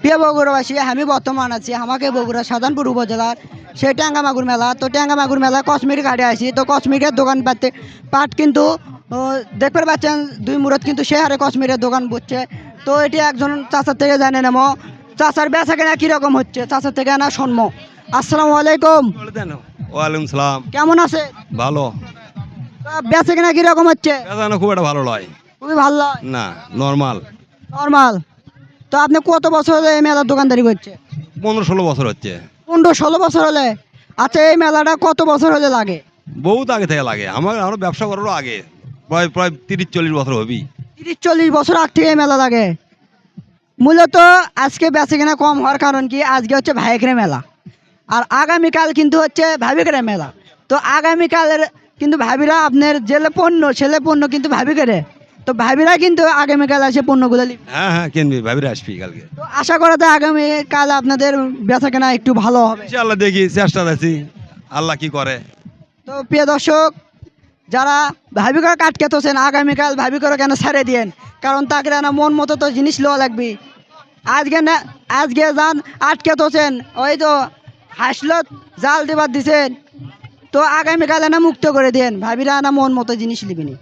প্রিয় বগুড়াবাসী, আমি বর্তমান আছি আমাকে বগুড়া সাধারণপুর উপজেলার সেই ট্যাঙ্গামাগুর মেলা। তো ট্যাঙ্গামাগুর মেলা কসমেটিক হাটে আসি। তো কসমেটিকের দোকান পাট কিন্তু দেখতে পাচ্ছেন দুই মুরত কিন্তু সে হারে কসমেটিকের দোকান বসছে। তো এটি একজন চাচার থেকে জানে নেব চাচার বেচা কেনা কীরকম হচ্ছে, চাচার থেকে না শুনব। আসসালামু আলাইকুম। ওয়ালাইকুম সালাম। কেমন আছে? ভালো। বেচা কেনা কীরকম হচ্ছে? বেচানো খুব একটা ভালো নয়। খুবই ভালো নয়? না, নর্মাল। নর্মাল। তো আপনি কত বছর হলে এই মেলার দোকানদারি করছে? 15-16 বছর হচ্ছে। 15-16 বছর হলে? আচ্ছা, এই মেলাটা কত বছর হলে লাগে? বহুত আগে থেকে লাগে, আমার ব্যবসা করারও আগে, প্রায় প্রায় 30-40 বছর হবি। 30-40 বছর আগ থেকে এই মেলা লাগে। মূলত আজকে বেচে কেনা কম হওয়ার কারণ কি, আজকে হচ্ছে ভাইকের মেলা আর আগামীকাল কিন্তু হচ্ছে ভাবিকের মেলা। তো আগামীকালের কিন্তু ভাবিরা আপনার জেলে পণ্য ছেলে পণ্য কিন্তু ভাবি করে, তো ভাবিরা কিন্তু আগামীকাল আসে পণ্যগুলো নিবে। হ্যাঁ হ্যাঁ, কিনবি, ভাবিরা আসবি কালকে। তো আশা করা যায় আগামীকাল আপনাদের বেচা কেনা একটু ভালো হবে। ইনশাআল্লাহ, দেখি, চেষ্টা আছি, আল্লাহ কি করে। তো প্রিয় দর্শক, যারা ভাবি করে কাটকে তোছেন আগামীকাল ভাবি করে কেন ছেড়ে দিয়েন, কারণ তাকে না মন মতো তো জিনিস লওয়া লাগবে। আজকে না, আজকে যান আটকে তোছেন, ওই তো হাসলো জাল দেবার দিছেন, তো আগামীকালে না মুক্ত করে দেন, ভাবিরা না মন মতো জিনিস লিবিনি।